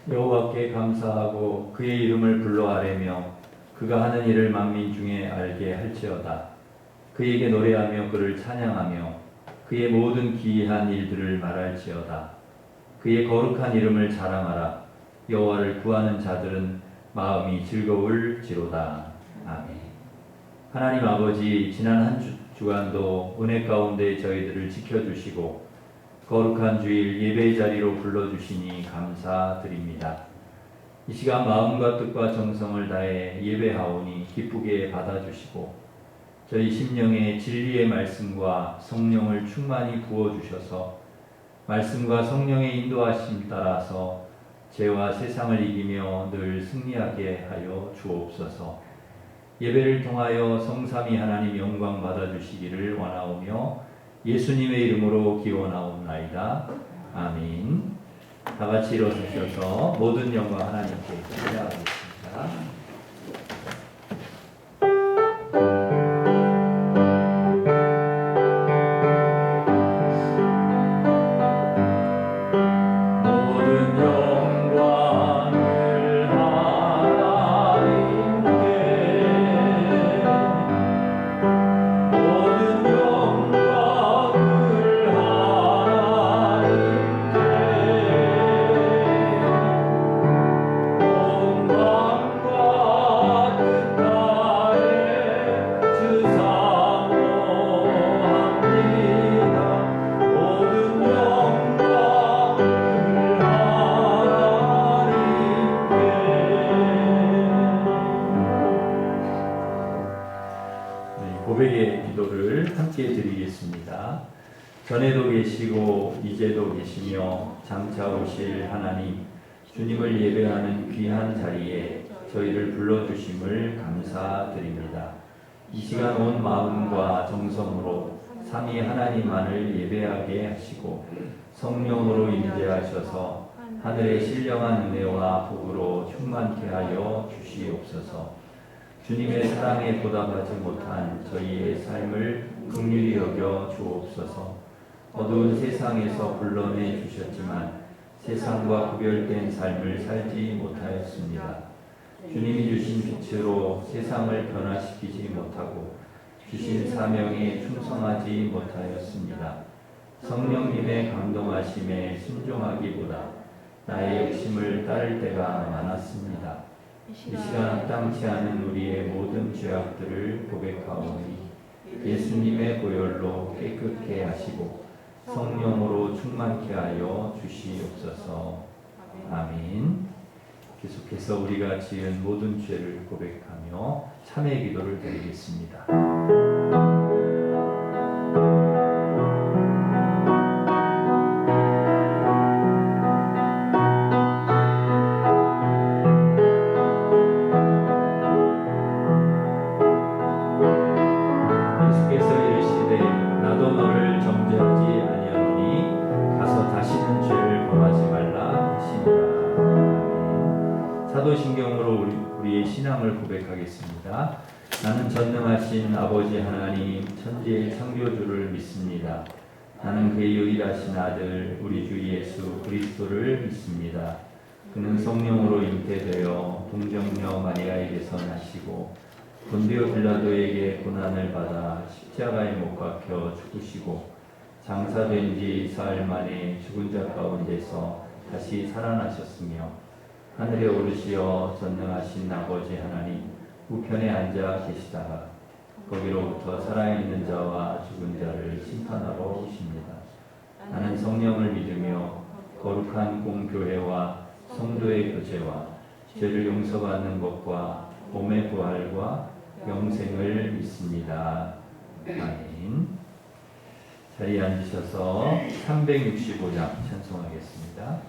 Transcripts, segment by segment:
여호와께 감사하고 그의 이름을 불러 아뢰며 그가 하는 일을 만민 중에 알게 할지어다. 그에게 노래하며 그를 찬양하며 그의 모든 기이한 일들을 말할지어다. 그의 거룩한 이름을 자랑하라. 여호와를 구하는 자들은 마음이 즐거울지로다. 아멘. 하나님 아버지, 지난 한 주간도 은혜 가운데 저희들을 지켜주시고 거룩한 주일 예배의 자리로 불러주시니 감사드립니다. 이 시간 마음과 뜻과 정성을 다해 예배하오니 기쁘게 받아주시고 저희 심령에 진리의 말씀과 성령을 충만히 부어주셔서 말씀과 성령의 인도하심 따라서 죄와 세상을 이기며 늘 승리하게 하여 주옵소서. 예배를 통하여 성삼위 하나님 영광 받아주시기를 원하오며 예수님의 이름으로 기원하옵나이다. 아멘. 다 같이 일어서셔서 모든 영광 하나님께 드리겠습니다. 고백의 기도를 함께 드리겠습니다. 전에도 계시고 이제도 계시며 장차 오실 하나님, 주님을 예배하는 귀한 자리에 저희를 불러주심을 감사드립니다. 이 시간 온 마음과 정성으로 삼위 하나님만을 예배하게 하시고 성령으로 임재하셔서 하늘의 신령한 은혜와 복으로 충만케 하여 주시옵소서. 주님의 사랑에 보답하지 못한 저희의 삶을 긍휼히 여겨 주옵소서. 어두운 세상에서 불러내 주셨지만 세상과 구별된 삶을 살지 못하였습니다. 주님이 주신 빛으로 세상을 변화시키지 못하고 주신 사명에 충성하지 못하였습니다. 성령님의 감동하심에 순종하기보다 나의 욕심을 따를 때가 많았습니다. 이 시간 합당치 않은 우리의 모든 죄악들을 고백하오니 예수님의 보혈로 깨끗게 하시고 성령으로 충만케 하여 주시옵소서. 아멘. 계속해서 우리가 지은 모든 죄를 고백하며 참회 기도를 드리겠습니다. 사도신경으로 우리의 신앙을 고백하겠습니다. 나는 전능하신 아버지 하나님 천지의 창조주를 믿습니다. 나는 그의 유일하신 아들 우리 주 예수 그리스도를 믿습니다. 그는 성령으로 잉태되어 동정녀 마리아에게서 나시고 본디오 빌라도에게 고난을 받아 십자가에 못 박혀 죽으시고 장사된 지 사흘 만에 죽은 자 가운데서 다시 살아나셨으며 하늘에 오르시어 전능하신 아버지 하나님 우편에 앉아 계시다가 거기로부터 살아있는 자와 죽은 자를 심판하러 오십니다. 나는 성령을 믿으며 거룩한 공교회와 성도의 교제와 죄를 용서받는 것과 몸의 부활과 영생을 믿습니다. 아멘. 자리에 앉으셔서 365장 찬송하겠습니다.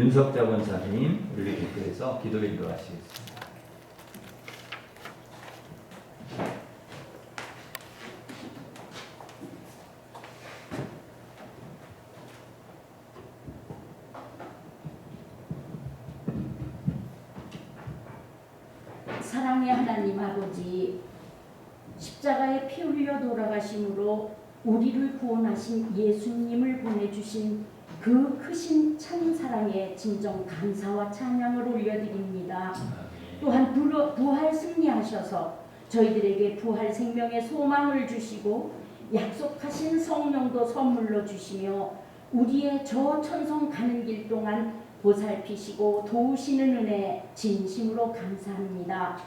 윤석자 권사님, 우리 교회에서 기도 인도하시겠습니다. 사랑의 하나님 아버지, 십자가에 피 흘려 돌아가심으로 우리를 구원하신 예수님을 보내주신 그 크신 참 사랑에 진정 감사와 찬양을 올려드립니다. 또한 부활 승리하셔서 저희들에게 부활 생명의 소망을 주시고 약속하신 성령도 선물로 주시며 우리의 저 천성 가는 길 동안 보살피시고 도우시는 은혜 진심으로 감사합니다.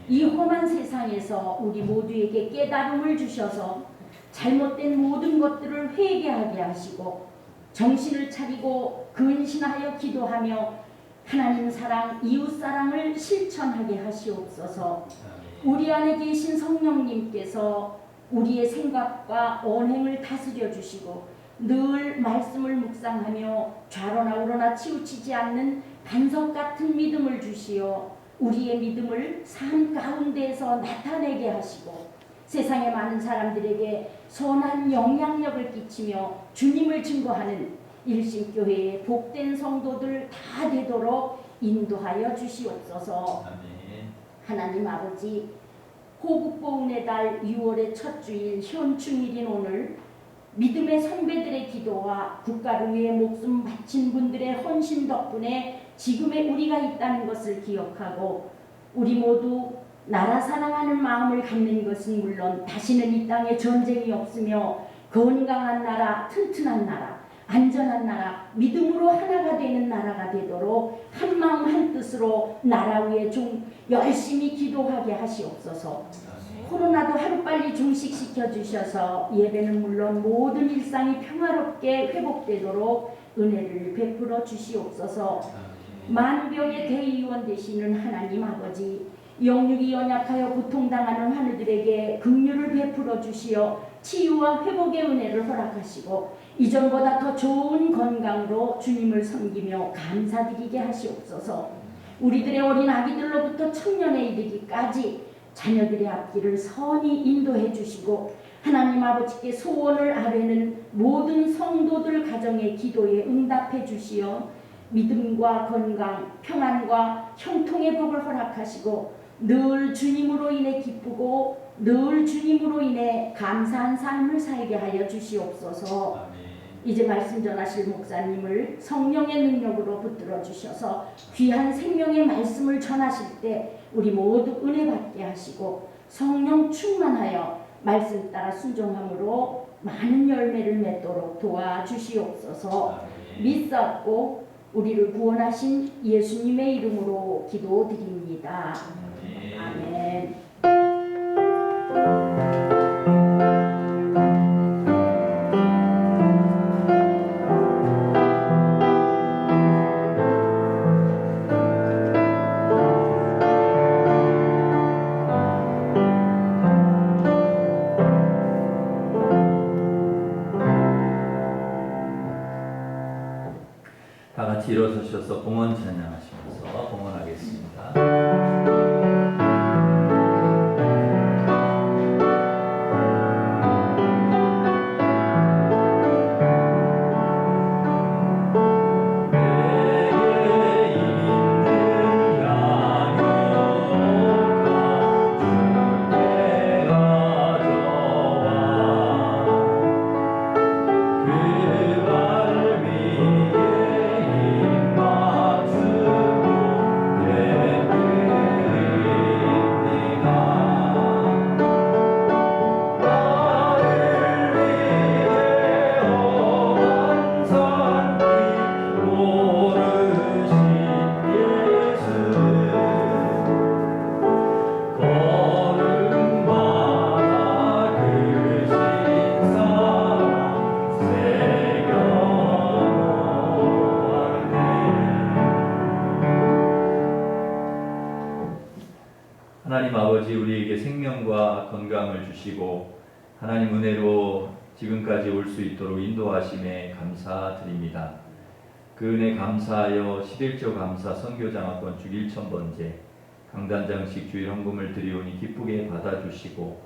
이 험한 세상에서 우리 모두에게 깨달음을 주셔서 잘못된 모든 것들을 회개하게 하시고 정신을 차리고 근신하여 기도하며 하나님 사랑, 이웃 사랑을 실천하게 하시옵소서. 우리 안에 계신 성령님께서 우리의 생각과 언행을 다스려 주시고 늘 말씀을 묵상하며 좌로나 우로나 치우치지 않는 반석 같은 믿음을 주시어 우리의 믿음을 삶 가운데에서 나타내게 하시고 세상의 많은 사람들에게 선한 영향력을 끼치며 주님을 증거하는 일심교회의 복된 성도들 다 되도록 인도하여 주시옵소서. 아멘. 하나님 아버지, 호국보훈의 달 6월의 첫 주일 현충일인 오늘 믿음의 선배들의 기도와 국가를 위해 목숨 바친 분들의 헌신 덕분에 지금의 우리가 있다는 것을 기억하고 우리 모두 나라 사랑하는 마음을 갖는 것은 물론 다시는 이 땅에 전쟁이 없으며 건강한 나라, 튼튼한 나라, 안전한 나라, 믿음으로 하나가 되는 나라가 되도록 한 마음 한 뜻으로 나라 위에 열심히 기도하게 하시옵소서. 코로나도 하루빨리 종식시켜 주셔서 예배는 물론 모든 일상이 평화롭게 회복되도록 은혜를 베풀어 주시옵소서. 만병의 대의원 되시는 하나님 아버지, 영육이 연약하여 고통당하는 환우들에게 긍휼을 베풀어 주시어 치유와 회복의 은혜를 허락하시고 이전보다 더 좋은 건강으로 주님을 섬기며 감사드리게 하시옵소서. 우리들의 어린 아기들로부터 청년에 이르기까지 자녀들의 앞길을 선히 인도해 주시고 하나님 아버지께 소원을 아뢰는 모든 성도들 가정의 기도에 응답해 주시어 믿음과 건강, 평안과 형통의 복을 허락하시고 늘 주님으로 인해 기쁘고 늘 주님으로 인해 감사한 삶을 살게 하여 주시옵소서. 아멘. 이제 말씀 전하실 목사님을 성령의 능력으로 붙들어 주셔서 귀한 생명의 말씀을 전하실 때 우리 모두 은혜 받게 하시고 성령 충만하여 말씀 따라 순종함으로 많은 열매를 맺도록 도와주시옵소서. 믿사옵고 우리를 구원하신 예수님의 이름으로 기도드립니다. 아멘. 다 같이 일어서셔서 봉헌 찬양하시면서 봉헌하겠습니다. 내게 하나님 아버지 우리에게 생명과 건강을 주시고 하나님 은혜로 지금까지 올 수 있도록 인도하심에 감사드립니다. 그 은혜 감사하여 11조 감사 선교장학권 주 1,000번째 강단장식 주일 헌금을 드리오니 기쁘게 받아주시고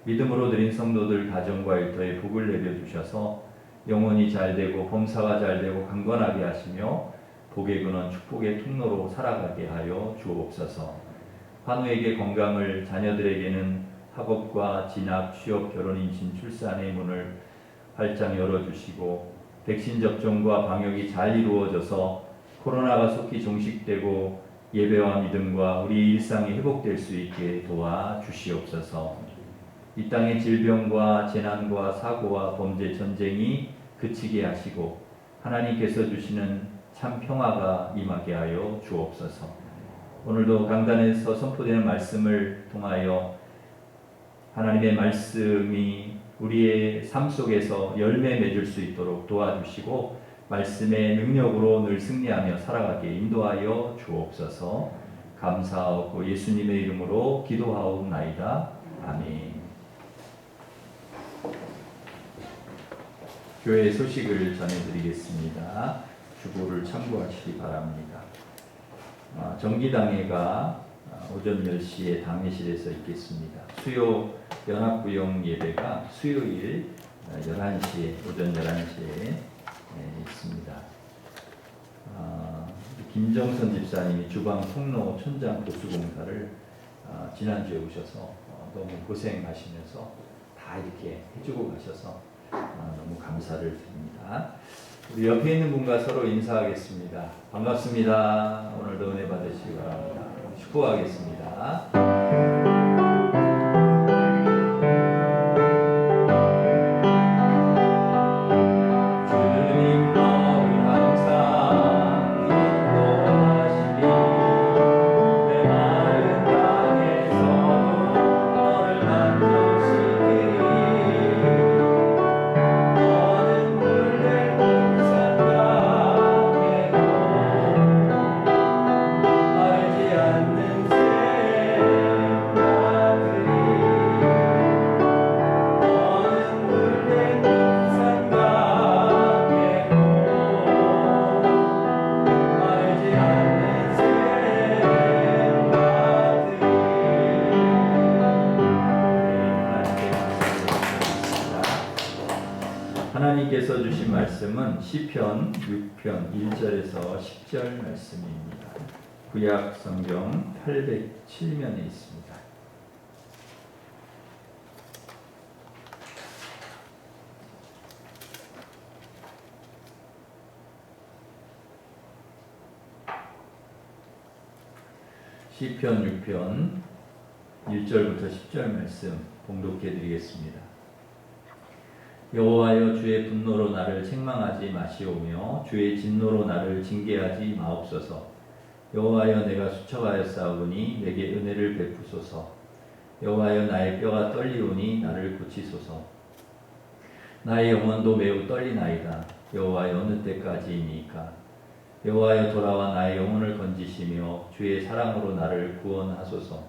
믿음으로 드린 성도들 가정과 일터에 복을 내려주셔서 영혼이 잘되고 범사가 잘되고 강건하게 하시며 복의 근원 축복의 통로로 살아가게 하여 주옵소서. 환우에게 건강을, 자녀들에게는 학업과 진학, 취업, 결혼, 임신, 출산의 문을 활짝 열어주시고 백신 접종과 방역이 잘 이루어져서 코로나가 속히 종식되고 예배와 믿음과 우리 일상이 회복될 수 있게 도와주시옵소서. 이 땅의 질병과 재난과 사고와 범죄, 전쟁이 그치게 하시고 하나님께서 주시는 참 평화가 임하게 하여 주옵소서. 오늘도 강단에서 선포되는 말씀을 통하여 하나님의 말씀이 우리의 삶 속에서 열매 맺을 수 있도록 도와주시고 말씀의 능력으로 늘 승리하며 살아가게 인도하여 주옵소서. 감사하고 예수님의 이름으로 기도하옵나이다. 아멘. 교회 소식을 전해드리겠습니다. 주보를 참고하시기 바랍니다. 정기당회가 오전 10시에 당회실에서 있겠습니다. 수요 연합구역 예배가 수요일 11시에 오전 11시에 있습니다. 김정선 집사님이 주방 통로 천장 보수공사를 지난주에 오셔서 너무 고생하시면서 다 이렇게 해주고 가셔서 너무 감사를 드립니다. 우리 옆에 있는 분과 서로 인사하겠습니다. 반갑습니다. 오늘도 은혜 받으시기 바랍니다. 축복하겠습니다. 하나님께서 주신 말씀은 시편 6편 1절에서 10절 말씀입니다. 구약 성경 807면에 있습니다. 시편 6편 1절부터 10절 말씀 봉독해 드리겠습니다. 여호와여 주의 분노로 나를 책망하지 마시오며 주의 진노로 나를 징계하지 마옵소서. 여호와여 내가 수척하였사오니 내게 은혜를 베푸소서. 여호와여 나의 뼈가 떨리오니 나를 고치소서. 나의 영혼도 매우 떨리나이다. 여호와여 어느 때까지이니까. 여호와여 돌아와 나의 영혼을 건지시며 주의 사랑으로 나를 구원하소서.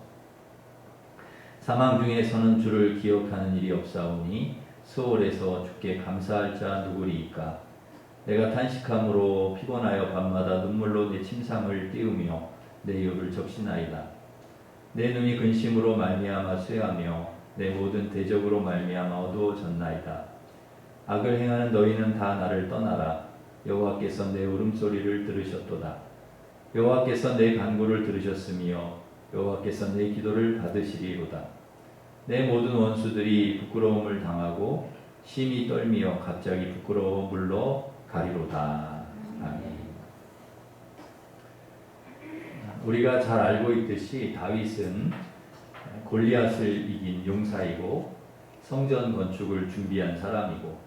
사망 중에서는 주를 기억하는 일이 없사오니 수월에서 주께 감사할 자 누구리이까. 내가 탄식함으로 피곤하여 밤마다 눈물로 내 침상을 띄우며 내 혀를 적시나이다. 내 눈이 근심으로 말미암아 쇠하며 내 모든 대적으로 말미암아 어두워졌나이다. 악을 행하는 너희는 다 나를 떠나라. 여호와께서 내 울음소리를 들으셨도다. 여호와께서 내 간구를 들으셨으며 여호와께서 내 기도를 받으시리로다. 내 모든 원수들이 부끄러움을 당하고 심히 떨미어 갑자기 부끄러워 물러 가리로다. 아멘. 우리가 잘 알고 있듯이 다윗은 골리앗을 이긴 용사이고 성전 건축을 준비한 사람이고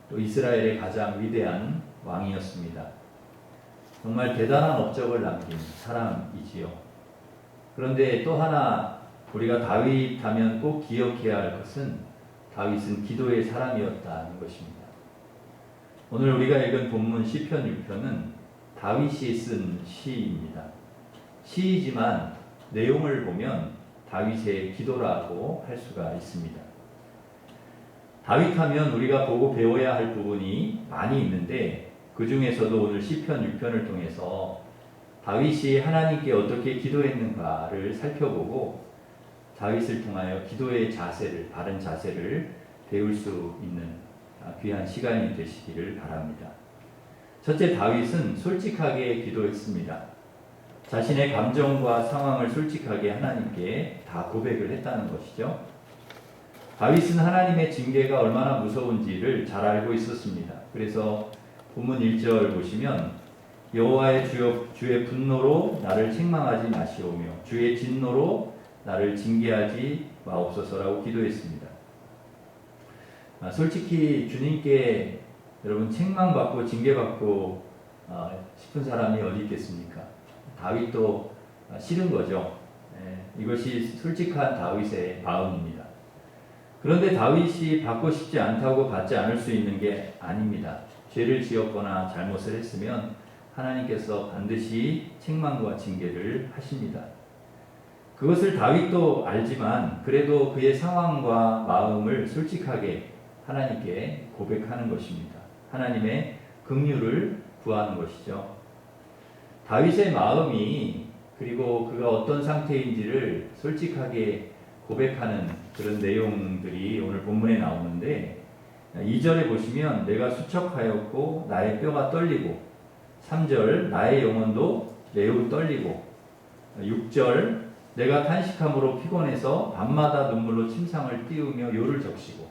또 이스라엘의 가장 위대한 왕이었습니다. 정말 대단한 업적을 남긴 사람이지요. 그런데 또 하나 우리가 다윗 하면 꼭 기억해야 할 것은 다윗은 기도의 사람이었다는 것입니다. 오늘 우리가 읽은 본문 시편 6편은 다윗이 쓴 시입니다. 시이지만 내용을 보면 다윗의 기도라고 할 수가 있습니다. 다윗하면 우리가 보고 배워야 할 부분이 많이 있는데 그 중에서도 오늘 시편 6편을 통해서 다윗이 하나님께 어떻게 기도했는가를 살펴보고 다윗을 통하여 기도의 자세를, 바른 자세를 배울 수 있는 귀한 시간이 되시기를 바랍니다. 첫째, 다윗은 솔직하게 기도했습니다. 자신의 감정과 상황을 솔직하게 하나님께 다 고백을 했다는 것이죠. 다윗은 하나님의 징계가 얼마나 무서운지를 잘 알고 있었습니다. 그래서 본문 1절 보시면 여호와의 주의 분노로 나를 책망하지 마시오며 주의 진노로 나를 징계하지 마옵소서라고 기도했습니다. 솔직히 주님께 여러분 책망받고 징계받고 싶은 사람이 어디 있겠습니까? 다윗도 싫은 거죠. 이것이 솔직한 다윗의 마음입니다. 그런데 다윗이 받고 싶지 않다고 받지 않을 수 있는 게 아닙니다. 죄를 지었거나 잘못을 했으면 하나님께서 반드시 책망과 징계를 하십니다. 그것을 다윗도 알지만 그래도 그의 상황과 마음을 솔직하게 하나님께 고백하는 것입니다. 하나님의 긍휼을 구하는 것이죠. 다윗의 마음이 그리고 그가 어떤 상태인지를 솔직하게 고백하는 그런 내용들이 오늘 본문에 나오는데 2절에 보시면 내가 수척하였고 나의 뼈가 떨리고 3절 나의 영혼도 매우 떨리고 6절 내가 탄식함으로 피곤해서 밤마다 눈물로 침상을 띄우며 요를 적시고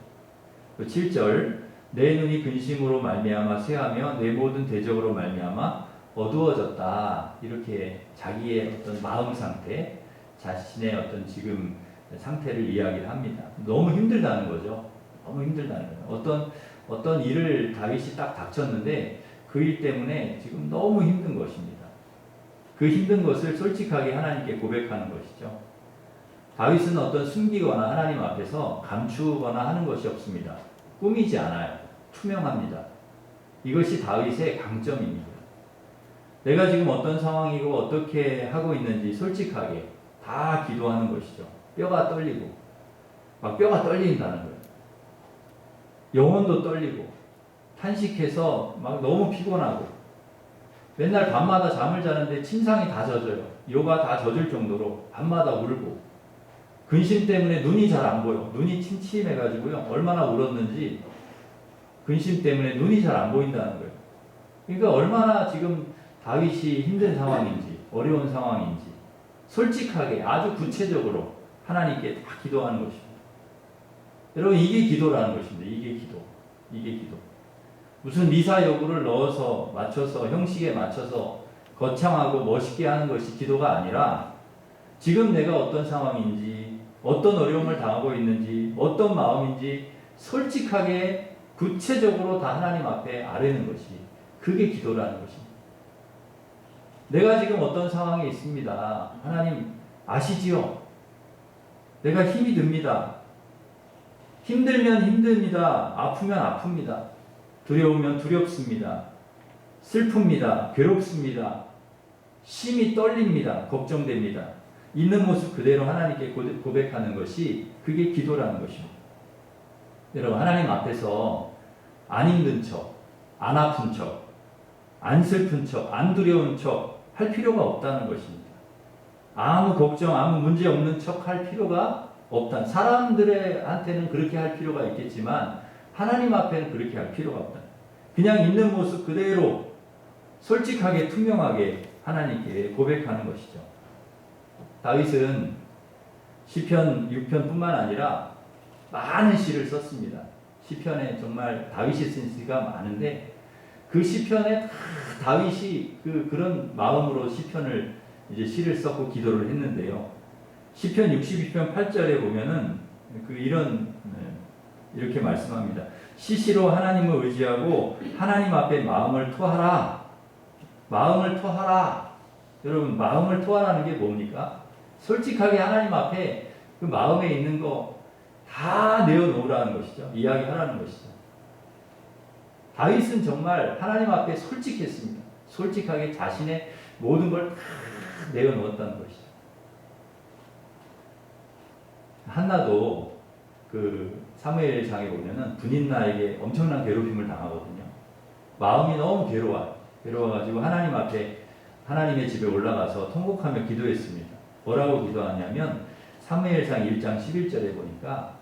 7절 내 눈이 근심으로 말미암아 쇠하며 내 모든 대적으로 말미암아 어두워졌다. 이렇게 자기의 어떤 마음 상태, 자신의 어떤 지금 상태를 이야기를 합니다. 너무 힘들다는 거죠. 너무 힘들다는 거예요. 어떤 일을 다윗이 딱 닥쳤는데 그 일 때문에 지금 너무 힘든 것입니다. 그 힘든 것을 솔직하게 하나님께 고백하는 것이죠. 다윗은 어떤 숨기거나 하나님 앞에서 감추거나 하는 것이 없습니다. 꾸미지 않아요. 투명합니다. 이것이 다윗의 강점입니다. 내가 지금 어떤 상황이고 어떻게 하고 있는지 솔직하게 다 기도하는 것이죠. 뼈가 떨리고 막 뼈가 떨린다는 거예요. 영혼도 떨리고 탄식해서 막 너무 피곤하고 맨날 밤마다 잠을 자는데 침상이 다 젖어요. 요가 다 젖을 정도로 밤마다 울고 근심 때문에 눈이 잘 안 보여. 눈이 침침해가지고요. 얼마나 울었는지 근심 때문에 눈이 잘 안 보인다는 거예요. 그러니까 얼마나 지금 다윗이 힘든 상황인지 어려운 상황인지 솔직하게 아주 구체적으로 하나님께 다 기도하는 것입니다. 여러분 이게 기도라는 것입니다. 이게 기도. 이게 기도. 무슨 미사 여구를 넣어서 맞춰서 형식에 맞춰서 거창하고 멋있게 하는 것이 기도가 아니라 지금 내가 어떤 상황인지 어떤 어려움을 당하고 있는지 어떤 마음인지 솔직하게 구체적으로 다 하나님 앞에 아뢰는 것이 그게 기도라는 것입니다. 내가 지금 어떤 상황에 있습니다. 하나님 아시지요? 내가 힘이 듭니다. 힘들면 힘듭니다. 아프면 아픕니다. 두려우면 두렵습니다. 슬픕니다. 괴롭습니다. 심히 떨립니다. 걱정됩니다. 있는 모습 그대로 하나님께 고백하는 것이 그게 기도라는 것입니다. 여러분 하나님 앞에서 안 힘든 척, 안 아픈 척, 안 슬픈 척, 안 두려운 척 할 필요가 없다는 것입니다. 아무 걱정, 아무 문제 없는 척 할 필요가 없다. 사람들한테는 그렇게 할 필요가 있겠지만 하나님 앞에는 그렇게 할 필요가 없다. 그냥 있는 모습 그대로 솔직하게 투명하게 하나님께 고백하는 것이죠. 다윗은 시편 6편뿐만 아니라 많은 시를 썼습니다. 시편에 정말 다윗이 쓴 시가 많은데 그 시편에 다 다윗이 그런 마음으로 시편을 이제 시를 썼고 기도를 했는데요. 시편 62편 8절에 보면은 이렇게 말씀합니다. 시시로 하나님을 의지하고 하나님 앞에 마음을 토하라. 마음을 토하라. 여러분 마음을 토하라는 게 뭡니까? 솔직하게 하나님 앞에 그 마음에 있는 거 다 내어놓으라는 것이죠. 이야기하라는 것이죠. 다윗은 정말 하나님 앞에 솔직했습니다. 솔직하게 자신의 모든 걸 다 내어놓았다는 것이죠. 한나도 그 사무엘상에 보면은 분인나에게 엄청난 괴롭힘을 당하거든요. 마음이 너무 괴로워가지고 하나님 앞에 하나님의 집에 올라가서 통곡하며 기도했습니다. 뭐라고 기도하냐면 사무엘상 1장 11절에 보니까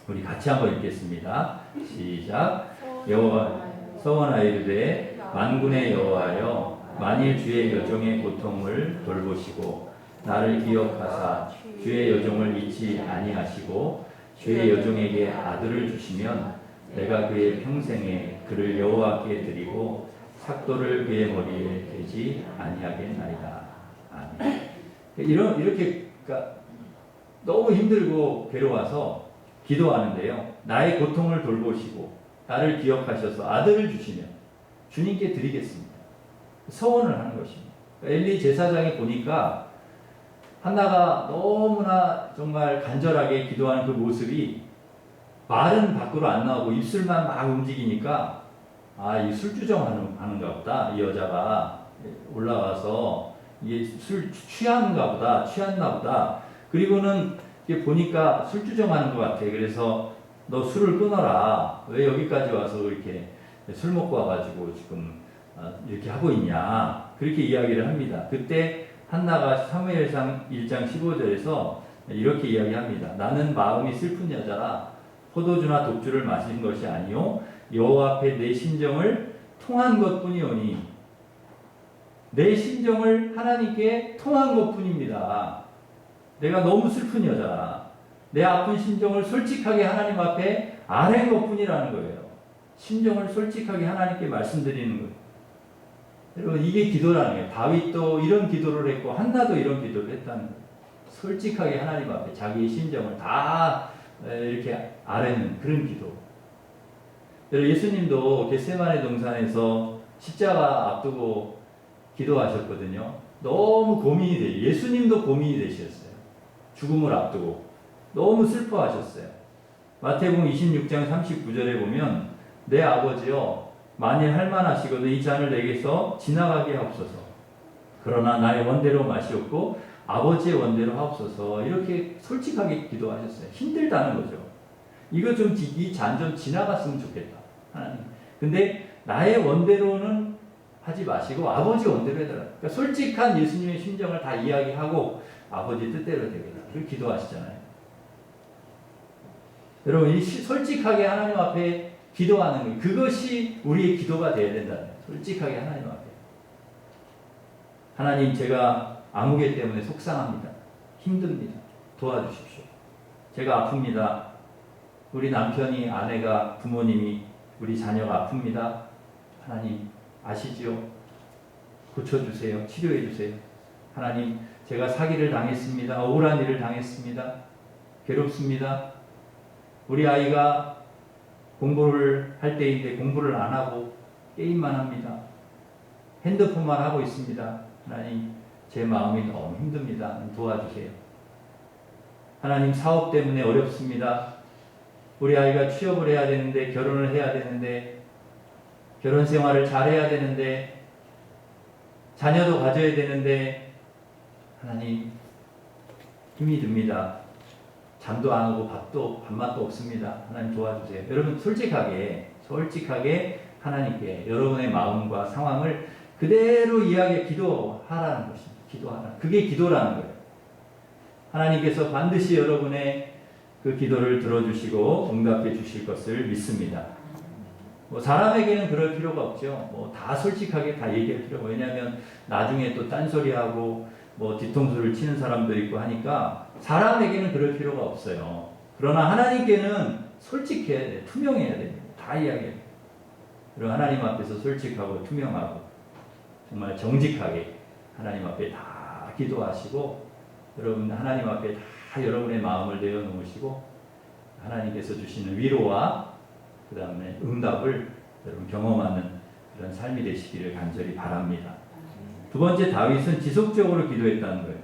우리 같이 한번 읽겠습니다. 시작. 여호와 서원하여 이르되 만군의 여호와여 만일 주의 여종의 고통을 돌보시고 나를 기억하사 주의 여종을 잊지 아니하시고 주의 여종에게 아들을 주시면 내가 그의 평생에 그를 여호와께 드리고 삭도를 그의 머리에 대지 아니하겠나이다. 아멘. 이렇게 그러니까 너무 힘들고 괴로워서 기도하는데요. 나의 고통을 돌보시고 나를 기억하셔서 아들을 주시면 주님께 드리겠습니다. 서원을 하는 것입니다. 엘리 제사장이 보니까 한나가 너무나 정말 간절하게 기도하는 그 모습이 말은 밖으로 안 나오고 입술만 막 움직이니까 이 술주정 하는가 보다. 이 여자가 올라와서 이게 술 취한가 보다. 취했나 보다. 그리고는 이게 보니까 술주정 하는 것 같아. 그래서 너 술을 끊어라. 왜 여기까지 와서 이렇게 술 먹고 와가지고 지금 이렇게 하고 있냐. 그렇게 이야기를 합니다. 그때 한나가 사무엘상 1장 15절에서 이렇게 이야기합니다. 나는 마음이 슬픈 여자라 포도주나 독주를 마신 것이 아니요 여호와 앞에 내 심정을 통한 것뿐이오니 내 심정을 하나님께 통한 것뿐입니다. 내가 너무 슬픈 여자라 내 아픈 심정을 솔직하게 하나님 앞에 아는 것뿐이라는 거예요. 심정을 솔직하게 하나님께 말씀드리는 거예요. 여러분 이게 기도라는 거예요. 다윗도 이런 기도를 했고 한나도 이런 기도를 했다는 거예요. 솔직하게 하나님 앞에 자기의 심정을 다 이렇게 아뢰는 그런 기도. 여러분 예수님도 겟세마네 동산에서 십자가 앞두고 기도하셨거든요. 너무 고민이 돼요. 예수님도 고민이 되셨어요. 죽음을 앞두고 너무 슬퍼하셨어요. 마태복음 26장 39절에 보면 내 아버지여 만일 할만하시거든 이 잔을 내게서 지나가게 하옵소서. 그러나 나의 원대로 마시옵고 아버지의 원대로 하옵소서. 이렇게 솔직하게 기도하셨어요. 힘들다는 거죠. 이거 좀 이 잔 좀 지나갔으면 좋겠다. 하나님. 근데 나의 원대로는 하지 마시고 아버지 원대로 해달라. 그러니까 솔직한 예수님의 심정을 다 이야기하고 아버지 뜻대로 되겠다. 그렇게 기도하시잖아요. 여러분 이 솔직하게 하나님 앞에 기도하는 거예요. 그것이 우리의 기도가 되어야 된다는 거예요. 솔직하게 하나님 앞에. 하나님 제가 아무개 때문에 속상합니다. 힘듭니다. 도와주십시오. 제가 아픕니다. 우리 남편이 아내가 부모님이 우리 자녀가 아픕니다. 하나님 아시지요? 고쳐주세요. 치료해주세요. 하나님 제가 사기를 당했습니다. 억울한 일을 당했습니다. 괴롭습니다. 우리 아이가 공부를 할 때인데 공부를 안 하고 게임만 합니다. 핸드폰만 하고 있습니다. 하나님 제 마음이 너무 힘듭니다. 도와주세요. 하나님 사업 때문에 어렵습니다. 우리 아이가 취업을 해야 되는데 결혼을 해야 되는데 결혼 생활을 잘 해야 되는데 자녀도 가져야 되는데 하나님 힘이 듭니다. 잠도 안 오고 밥맛도 없습니다. 하나님 도와주세요. 여러분 솔직하게 하나님께 여러분의 마음과 상황을 그대로 기도하라는 것입니다. 기도하라. 그게 기도라는 거예요. 하나님께서 반드시 여러분의 그 기도를 들어주시고 응답해 주실 것을 믿습니다. 사람에게는 그럴 필요가 없죠. 다 솔직하게 다 얘기할 필요가. 왜냐하면 나중에 또 딴소리하고 뒤통수를 치는 사람도 있고 하니까 사람에게는 그럴 필요가 없어요. 그러나 하나님께는 솔직해야 돼요. 투명해야 됩니다. 다 이야기해요. 그리고 하나님 앞에서 솔직하고 투명하고 정말 정직하게 하나님 앞에 다 기도하시고 여러분 하나님 앞에 다 여러분의 마음을 내어놓으시고 하나님께서 주시는 위로와 그 다음에 응답을 여러분 경험하는 그런 삶이 되시기를 간절히 바랍니다. 두 번째, 다윗은 지속적으로 기도했다는 거예요.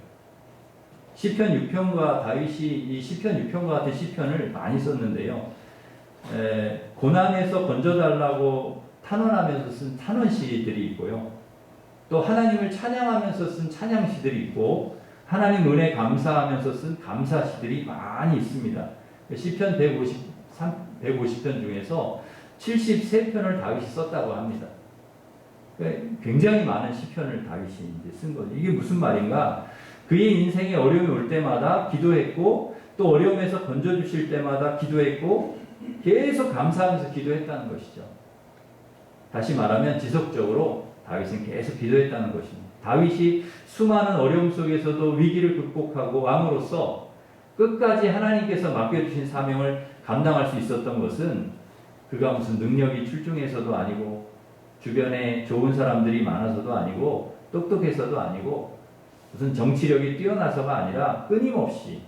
시편 6편과 다윗이 이 시편 6편과 같은 시편을 많이 썼는데요. 고난에서 건져달라고 탄원하면서 쓴 탄원시들이 있고요. 또 하나님을 찬양하면서 쓴 찬양시들이 있고 하나님 은혜 감사하면서 쓴 감사시들이 많이 있습니다. 시편 150편 중에서 73편을 다윗이 썼다고 합니다. 굉장히 많은 시편을 다윗이 이제 쓴 거죠. 이게 무슨 말인가? 그의 인생에 어려움이 올 때마다 기도했고, 또 어려움에서 건져주실 때마다 기도했고, 계속 감사하면서 기도했다는 것이죠. 다시 말하면 지속적으로 다윗은 계속 기도했다는 것입니다. 다윗이 수많은 어려움 속에서도 위기를 극복하고 왕으로서 끝까지 하나님께서 맡겨주신 사명을 감당할 수 있었던 것은 그가 무슨 능력이 출중해서도 아니고 주변에 좋은 사람들이 많아서도 아니고 똑똑해서도 아니고 무슨 정치력이 뛰어나서가 아니라 끊임없이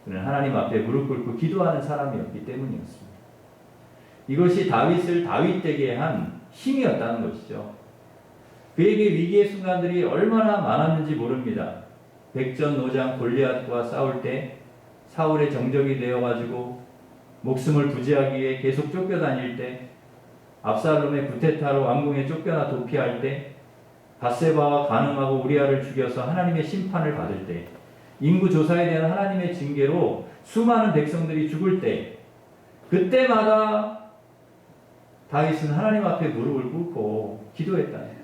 그는 하나님 앞에 무릎 꿇고 기도하는 사람이었기 때문이었습니다. 이것이 다윗을 다윗되게 한 힘이었다는 것이죠. 그에게 위기의 순간들이 얼마나 많았는지 모릅니다. 백전노장 골리앗과 싸울 때 사울의 정적이 되어가지고 목숨을 부지하기 위해 계속 쫓겨다닐 때, 압살롬의 구테타로 왕궁에 쫓겨나 도피할 때, 밧세바와 간음하고 우리아를 죽여서 하나님의 심판을 받을 때, 인구 조사에 대한 하나님의 징계로 수많은 백성들이 죽을 때, 그때마다 다윗은 하나님 앞에 무릎을 꿇고 기도했다는 거예요.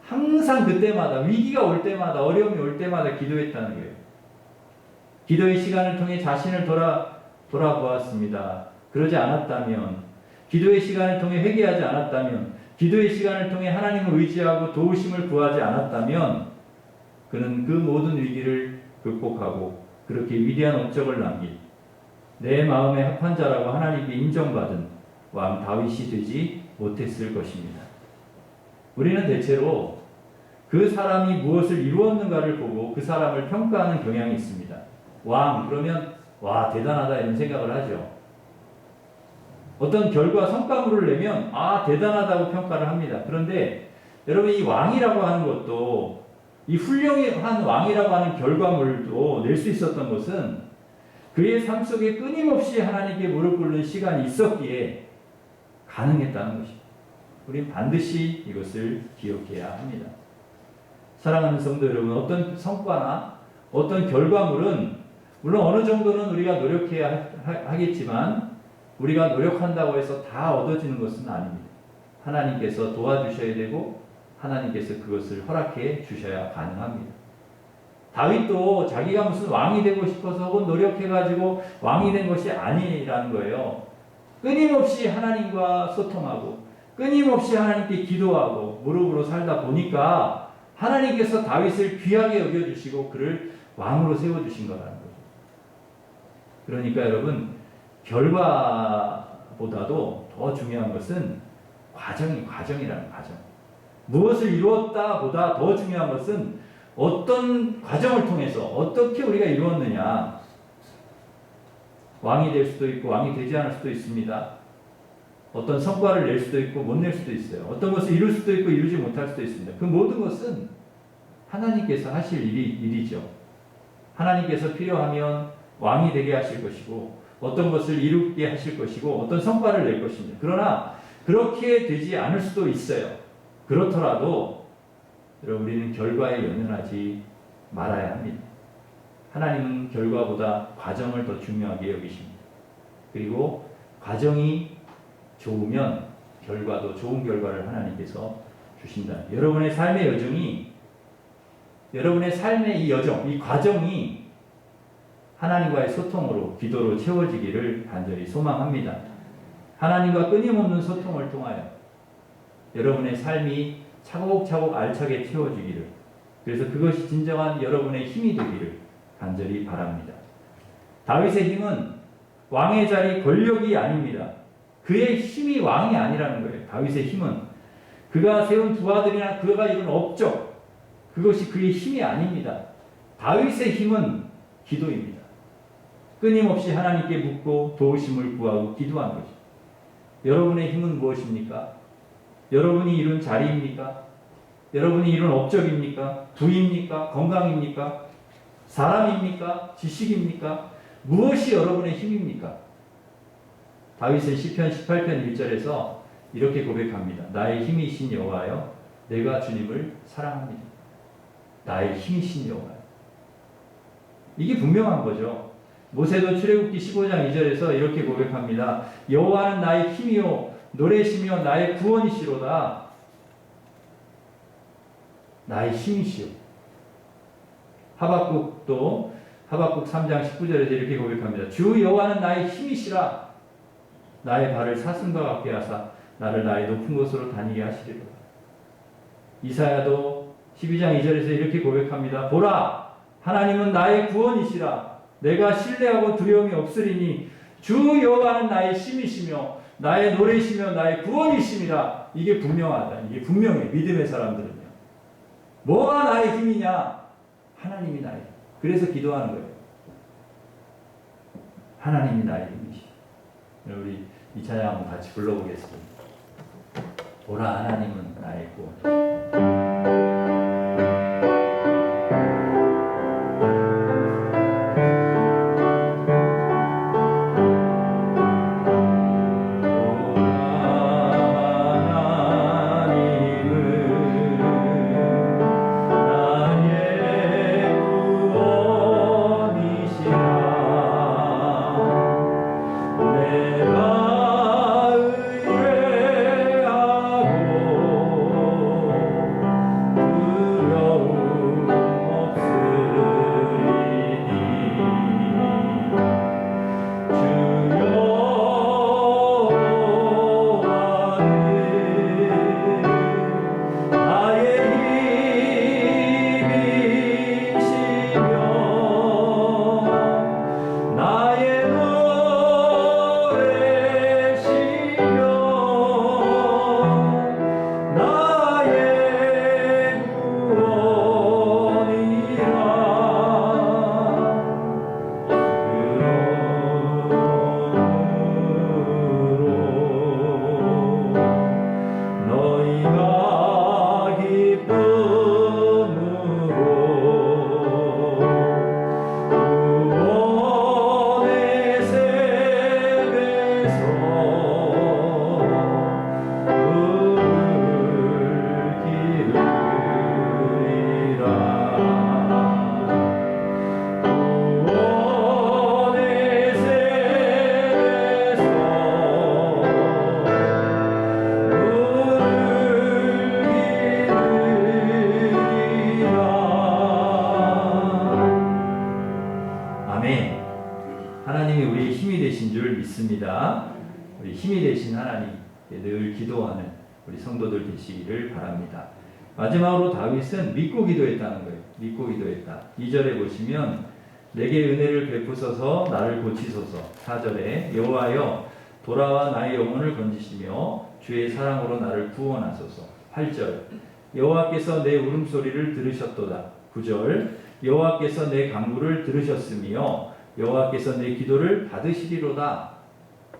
항상 그때마다, 위기가 올 때마다, 어려움이 올 때마다 기도했다는 거예요. 기도의 시간을 통해 자신을 돌아보았습니다. 그러지 않았다면, 기도의 시간을 통해 회개하지 않았다면, 기도의 시간을 통해 하나님을 의지하고 도우심을 구하지 않았다면 그는 그 모든 위기를 극복하고 그렇게 위대한 업적을 남긴 내 마음의 합한 자라고 하나님께 인정받은 왕 다윗이 되지 못했을 것입니다. 우리는 대체로 그 사람이 무엇을 이루었는가를 보고 그 사람을 평가하는 경향이 있습니다. 왕 그러면 와 대단하다 이런 생각을 하죠. 어떤 결과 성과물을 내면 대단하다고 평가를 합니다. 그런데 여러분 이 왕이라고 하는 것도 이 훌륭한 왕이라고 하는 결과물도 낼 수 있었던 것은 그의 삶 속에 끊임없이 하나님께 무릎 꿇는 시간이 있었기에 가능했다는 것입니다. 우리는 반드시 이것을 기억해야 합니다. 사랑하는 성도 여러분, 어떤 성과나 어떤 결과물은 물론 어느 정도는 우리가 노력해야 하겠지만 우리가 노력한다고 해서 다 얻어지는 것은 아닙니다. 하나님께서 도와주셔야 되고 하나님께서 그것을 허락해 주셔야 가능합니다. 다윗도 자기가 무슨 왕이 되고 싶어서 혹은 노력해가지고 왕이 된 것이 아니라는 거예요. 끊임없이 하나님과 소통하고 끊임없이 하나님께 기도하고 무릎으로 살다 보니까 하나님께서 다윗을 귀하게 여겨주시고 그를 왕으로 세워주신 거라는 거죠. 그러니까 여러분 결과보다도 더 중요한 것은 과정이라는 과정. 무엇을 이루었다 보다 더 중요한 것은 어떤 과정을 통해서 어떻게 우리가 이루었느냐. 왕이 될 수도 있고 왕이 되지 않을 수도 있습니다. 어떤 성과를 낼 수도 있고 못 낼 수도 있어요. 어떤 것을 이룰 수도 있고 이루지 못할 수도 있습니다. 그 모든 것은 하나님께서 하실 일이죠. 하나님께서 필요하면 왕이 되게 하실 것이고 어떤 것을 이루게 하실 것이고 어떤 성과를 낼 것입니다. 그러나 그렇게 되지 않을 수도 있어요. 그렇더라도 여러분 우리는 결과에 연연하지 말아야 합니다. 하나님은 결과보다 과정을 더 중요하게 여기십니다. 그리고 과정이 좋으면 결과도 좋은 결과를 하나님께서 주신다. 여러분의 삶의 여정이 여러분의 삶의 이 여정, 이 과정이 하나님과의 소통으로 기도로 채워지기를 간절히 소망합니다. 하나님과 끊임없는 소통을 통하여 여러분의 삶이 차곡차곡 알차게 채워지기를, 그래서 그것이 진정한 여러분의 힘이 되기를 간절히 바랍니다. 다윗의 힘은 왕의 자리 권력이 아닙니다. 그의 힘이 왕이 아니라는 거예요. 다윗의 힘은 그가 세운 부하들이나 그가 이룬 업적, 그것이 그의 힘이 아닙니다. 다윗의 힘은 기도입니다. 끊임없이 하나님께 묻고 도우심을 구하고 기도하는 것입니다. 여러분의 힘은 무엇입니까? 여러분이 이룬 자리입니까? 여러분이 이룬 업적입니까? 부입니까? 건강입니까? 사람입니까? 지식입니까? 무엇이 여러분의 힘입니까? 다윗은 시편 18편 1절에서 이렇게 고백합니다. 나의 힘이신 여호와여, 내가 주님을 사랑합니다. 나의 힘이신 여호와여. 이게 분명한 거죠. 모세도 출애굽기 15장 2절에서 이렇게 고백합니다. 여호와는 나의 힘이요 노래시며 나의 구원이시로다. 나의 힘이시요. 하박국 3장 19절에서 이렇게 고백합니다. 주 여호와는 나의 힘이시라. 나의 발을 사슴과 같게 하사 나를 나의 높은 곳으로 다니게 하시리로다. 이사야도 12장 2절에서 이렇게 고백합니다. 보라, 하나님은 나의 구원이시라. 내가 신뢰하고 두려움이 없으리니 주 여호와는 나의 힘이시며 나의 노래시며 나의 구원이심이라. 이게 분명하다. 이게 분명해. 믿음의 사람들은요. 뭐가 나의 힘이냐? 하나님이 나의 힘. 그래서 기도하는 거예요. 하나님이 나의 힘이시. 우리 이 찬양 한번 같이 불러보겠습니다. 보라, 하나님은 나의 구원. 믿습니다. 우리 힘이 되신 하나님께 늘 기도하는 우리 성도들 되시기를 바랍니다. 마지막으로 다윗은 믿고 기도했다는 거예요. 믿고 기도했다. 2절에 보시면 내게 은혜를 베푸소서 나를 고치소서. 4절에 여호와여 돌아와 나의 영혼을 건지시며 주의 사랑으로 나를 구원하소서. 8절 여호와께서 내 울음소리를 들으셨도다. 9절 여호와께서 내 간구를 들으셨으며 여호와께서 내 기도를 받으시리로다.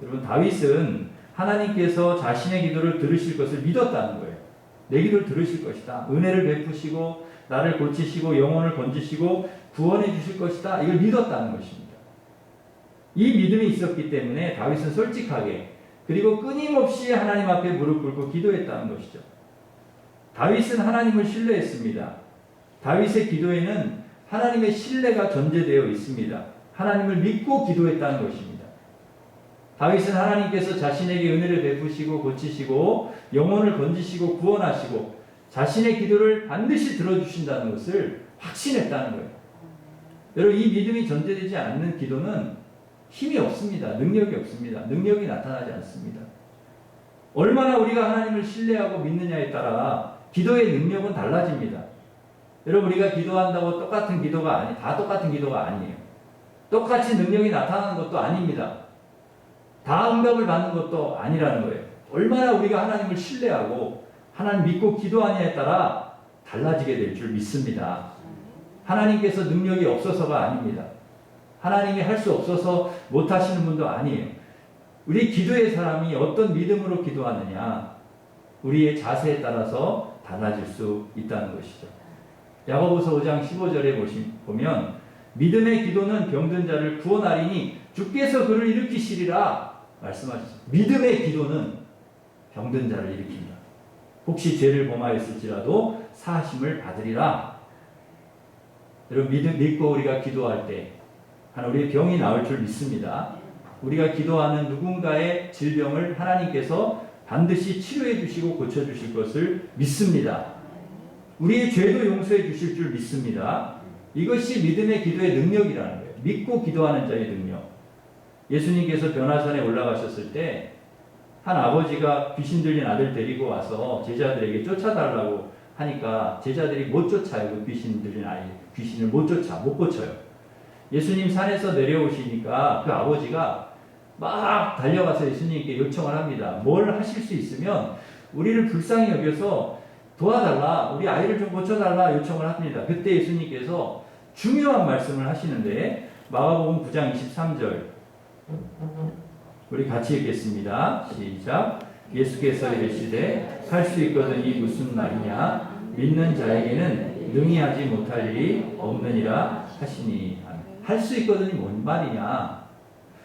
여러분, 다윗은 하나님께서 자신의 기도를 들으실 것을 믿었다는 거예요. 내 기도를 들으실 것이다. 은혜를 베푸시고 나를 고치시고 영혼을 건지시고 구원해 주실 것이다. 이걸 믿었다는 것입니다. 이 믿음이 있었기 때문에 다윗은 솔직하게 그리고 끊임없이 하나님 앞에 무릎 꿇고 기도했다는 것이죠. 다윗은 하나님을 신뢰했습니다. 다윗의 기도에는 하나님의 신뢰가 전제되어 있습니다. 하나님을 믿고 기도했다는 것입니다. 다윗은 하나님께서 자신에게 은혜를 베푸시고 고치시고 영혼을 건지시고 구원하시고 자신의 기도를 반드시 들어주신다는 것을 확신했다는 거예요. 여러분, 이 믿음이 전제되지 않는 기도는 힘이 없습니다. 능력이 없습니다. 능력이 나타나지 않습니다. 얼마나 우리가 하나님을 신뢰하고 믿느냐에 따라 기도의 능력은 달라집니다. 여러분, 우리가 기도한다고 똑같은 기도가 다 똑같은 기도가 아니에요. 똑같이 능력이 나타나는 것도 아닙니다. 다 응답을 받는 것도 아니라는 거예요. 얼마나 우리가 하나님을 신뢰하고 하나님 믿고 기도하냐에 따라 달라지게 될 줄 믿습니다. 하나님께서 능력이 없어서가 아닙니다. 하나님이 할 수 없어서 못하시는 분도 아니에요. 우리 기도의 사람이 어떤 믿음으로 기도하느냐, 우리의 자세에 따라서 달라질 수 있다는 것이죠. 야고보서 5장 15절에 보면 믿음의 기도는 병든 자를 구원하리니 주께서 그를 일으키시리라 말씀하셨습니다. 믿음의 기도는 병든 자를 일으킨다. 혹시 죄를 범하였을지라도 사하심을 받으리라. 여러분 믿고 우리가 기도할 때 하나 우리의 병이 나을 줄 믿습니다. 우리가 기도하는 누군가의 질병을 하나님께서 반드시 치료해 주시고 고쳐 주실 것을 믿습니다. 우리의 죄도 용서해 주실 줄 믿습니다. 이것이 믿음의 기도의 능력이라는 거예요. 믿고 기도하는 자의 능력. 예수님께서 변화산에 올라가셨을 때 한 아버지가 귀신 들린 아들 데리고 와서 제자들에게 쫓아달라고 하니까 제자들이 못 쫓아요. 그 귀신 들린 아이 귀신을 못 고쳐요. 예수님 산에서 내려오시니까 그 아버지가 막 달려가서 예수님께 요청을 합니다. 뭘 하실 수 있으면 우리를 불쌍히 여겨서 도와달라, 우리 아이를 좀 고쳐달라 요청을 합니다. 그때 예수님께서 중요한 말씀을 하시는데 마가복음 9장 23절 우리 같이 읽겠습니다. 시작. 예수께서 이르시되 할 수 있거든이 무슨 말이냐, 믿는 자에게는 능히 하지 못할 일이 없느니라 하시니. 할 수 있거든이 뭔 말이냐,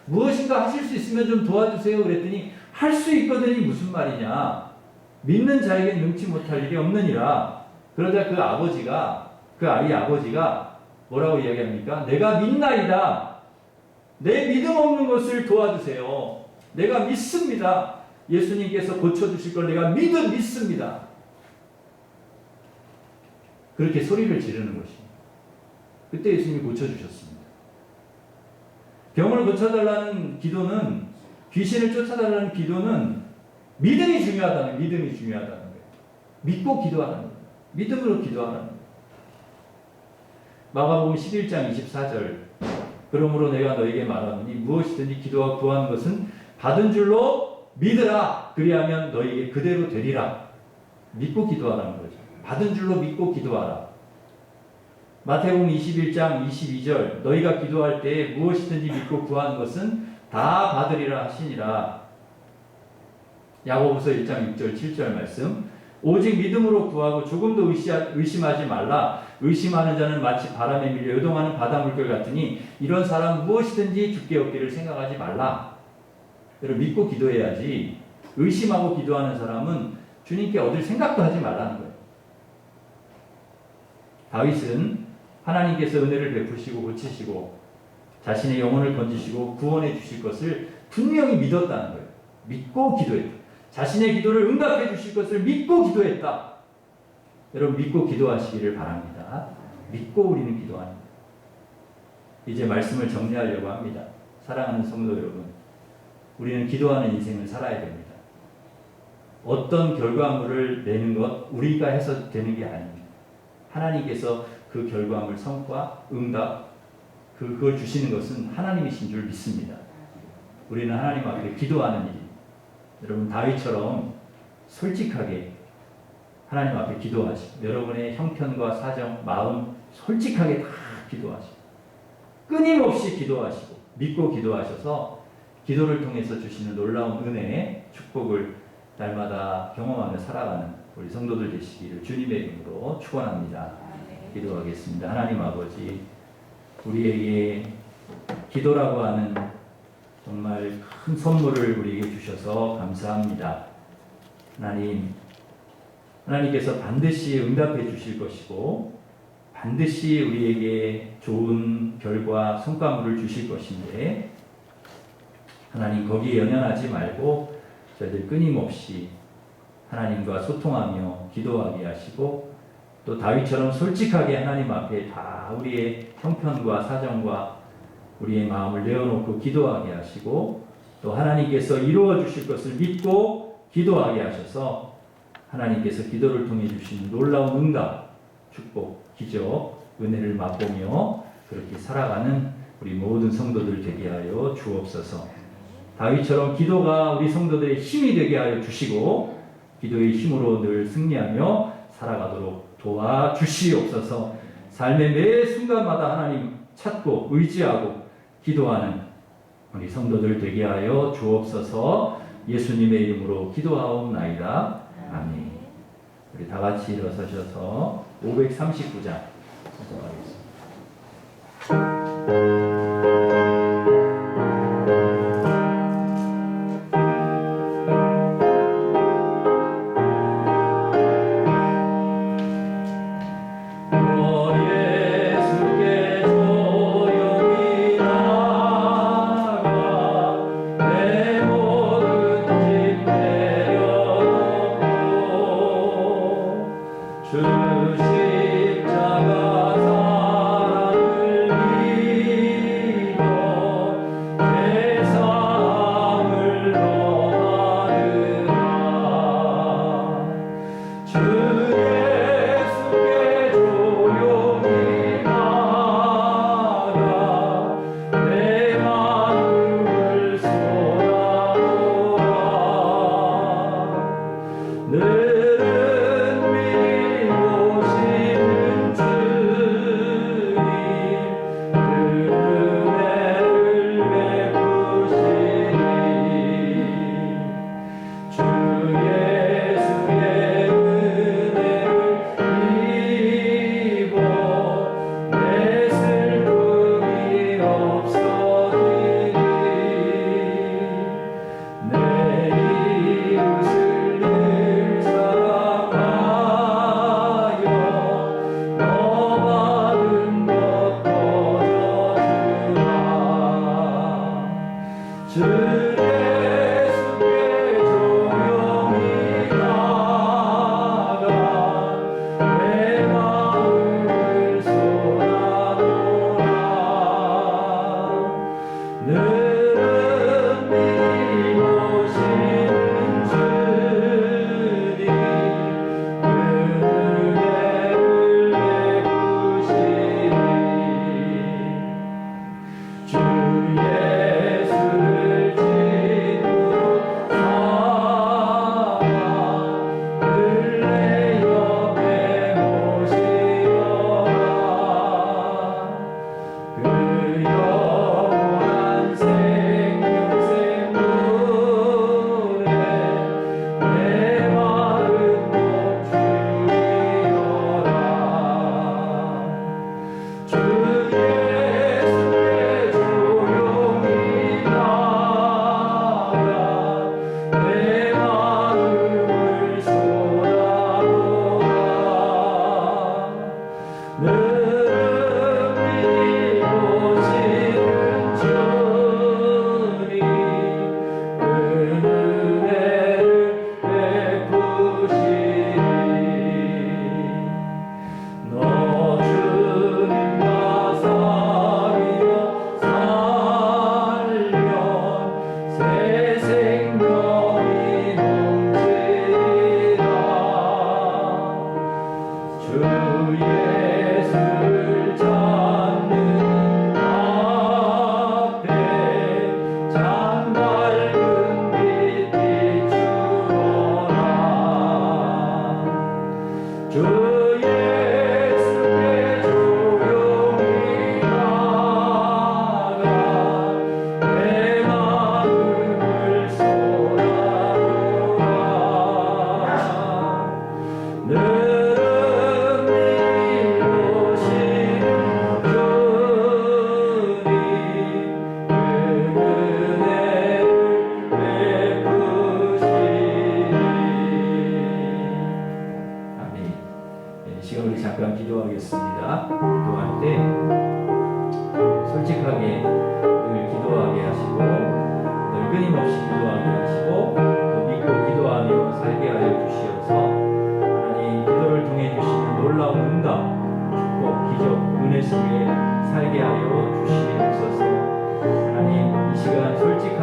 무엇인가 하실 수 있으면 좀 도와주세요 그랬더니 할 수 있거든이 무슨 말이냐, 믿는 자에게는 능치 못할 일이 없느니라. 그러자 그 아버지가, 그 아이 아버지가 뭐라고 이야기합니까? 내가 믿나이다. 내 믿음 없는 것을 도와주세요. 내가 믿습니다. 예수님께서 고쳐주실 걸 내가 믿습니다. 그렇게 소리를 지르는 것입니다. 그때 예수님이 고쳐주셨습니다. 병을 고쳐달라는 기도는, 귀신을 쫓아달라는 기도는 믿음이 중요하다는 거예요. 믿고 기도하라는 거예요. 믿음으로 기도하라는 거예요. 마가복음 11장 24절 그러므로 내가 너에게 말하노니 무엇이든지 기도와 구하는 것은 받은 줄로 믿으라. 그리하면 너에게 그대로 되리라. 믿고 기도하라는 거죠. 받은 줄로 믿고 기도하라. 마태복음 21장 22절 너희가 기도할 때에 무엇이든지 믿고 구하는 것은 다 받으리라 하시니라. 야고보서 1장 6절 7절 말씀 오직 믿음으로 구하고 조금도 의심하지 말라. 의심하는 자는 마치 바람에 밀려 요동하는 바닷물결 같으니 이런 사람 무엇이든지 주께 얻기를 생각하지 말라. 여러분 믿고 기도해야지. 의심하고 기도하는 사람은 주님께 얻을 생각도 하지 말라는 거예요. 다윗은 하나님께서 은혜를 베푸시고 고치시고 자신의 영혼을 건지시고 구원해 주실 것을 분명히 믿었다는 거예요. 믿고 기도했다. 자신의 기도를 응답해 주실 것을 믿고 기도했다. 여러분 믿고 기도하시기를 바랍니다. 믿고 우리는 기도합니다. 이제 말씀을 정리하려고 합니다. 사랑하는 성도 여러분, 우리는 기도하는 인생을 살아야 됩니다. 어떤 결과물을 내는 것 우리가 해서 되는 게 아닙니다. 하나님께서 그 결과물, 성과, 응답 그걸 주시는 것은 하나님이신 줄 믿습니다. 우리는 하나님 앞에 기도하는 일입니다. 여러분 다윗처럼 솔직하게 하나님 앞에 기도하시고 여러분의 형편과 사정, 마음 솔직하게 다 기도하시고 끊임없이 기도하시고 믿고 기도하셔서 기도를 통해서 주시는 놀라운 은혜, 축복을 날마다 경험하며 살아가는 우리 성도들 되시기를 주님의 이름으로 축원합니다. 기도하겠습니다. 하나님 아버지, 우리에게 기도라고 하는 정말 큰 선물을 우리에게 주셔서 감사합니다. 하나님께서 반드시 응답해 주실 것이고 반드시 우리에게 좋은 결과, 성과물을 주실 것인데 하나님 거기에 연연하지 말고 저희들 끊임없이 하나님과 소통하며 기도하게 하시고 또 다윗처럼 솔직하게 하나님 앞에 다 우리의 형편과 사정과 우리의 마음을 내어놓고 기도하게 하시고 또 하나님께서 이루어 주실 것을 믿고 기도하게 하셔서 하나님께서 기도를 통해 주신 놀라운 응답, 축복, 기적, 은혜를 맛보며 그렇게 살아가는 우리 모든 성도들 되게 하여 주옵소서. 다윗처럼 기도가 우리 성도들의 힘이 되게 하여 주시고 기도의 힘으로 늘 승리하며 살아가도록 도와주시옵소서. 삶의 매 순간마다 하나님 찾고 의지하고 기도하는 우리 성도들 되게 하여 주옵소서. 예수님의 이름으로 기도하옵나이다. 아멘. 우리 다 같이 일어서셔서 539장 하겠습니다. 예수께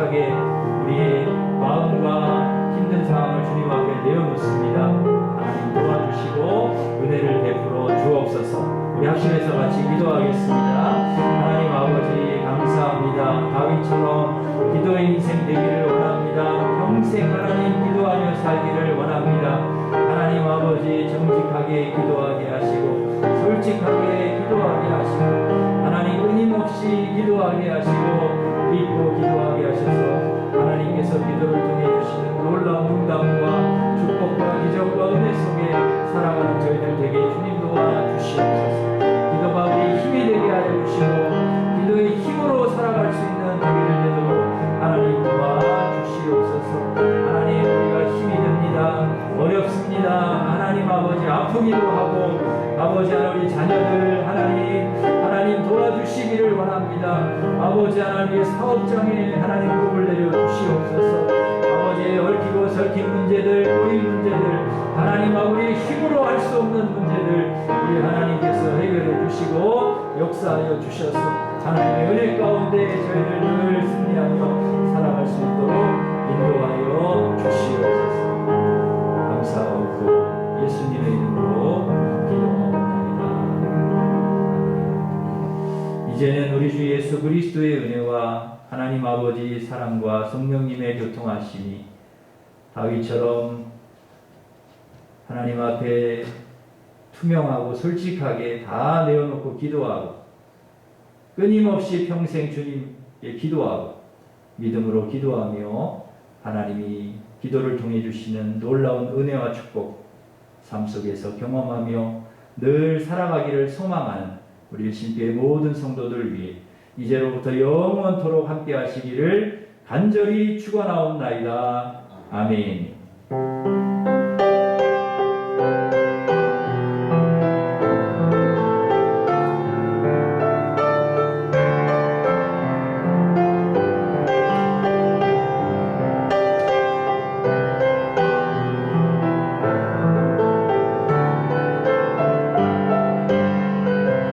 솔직하게 우리의 마음과 힘든 상황을 주님 앞에 내어놓습니다. 하나님 도와주시고 은혜를 베풀어 주옵소서. 우리 합심해서 같이 기도하겠습니다. 하나님 아버지 감사합니다. 다윗처럼 기도의 인생 되기를 원합니다. 평생 하나님 기도하며 살기를 원합니다. 하나님 아버지 정직하게 기도하게 하시고 솔직하게 기도하게 하시고 하나님 끊임없이 기도하게 하시고 믿고 기도하게 하셔서 하나님께서 기도를 통해 주시는 놀라운 응답과 축복과 기적과 은혜 속에 살아가는 저희들 되게 주님 도와주시옵소서. 기도가 우리 힘이 되게 하여 주시고 기도의 힘으로 살아갈 수 있는 저희들 되도록 하나님 도와주시옵소서. 하나님 우리가 힘이 듭니다. 어렵습니다. 하나님 아버지 아프기도 하고 아버지 하나님 우리 자녀들 하나님 도와주시기를 원합니다. 아버지 하나님의 사업장에 하나님 복을 내려 주시옵소서. 아버지의 얽히고 설킨 문제들 고인 문제들 하나님 아버지의 힘으로 할 수 없는 문제들 우리 하나님께서 해결해 주시고 역사하여 주셔서 하나님의 은혜 가운데 저희를 늘 승리하며 살아갈 수 있도록 인도하여 주시옵소서. 감사하고 예수님의 이름으로 기도합니다. 이제는 우리 주 예수 그리스도의 은혜와 하나님 아버지 사랑과 성령님의 교통하심이 다윗처럼 하나님 앞에 투명하고 솔직하게 다 내어놓고 기도하고 끊임없이 평생 주님께 기도하고 믿음으로 기도하며 하나님이 기도를 통해 주시는 놀라운 은혜와 축복 삶 속에서 경험하며 늘 살아가기를 소망하는 우리 일신교회 모든 성도들 위해 이제로부터 영원토록 함께 하시기를 간절히 축원하옵나이다. 아멘.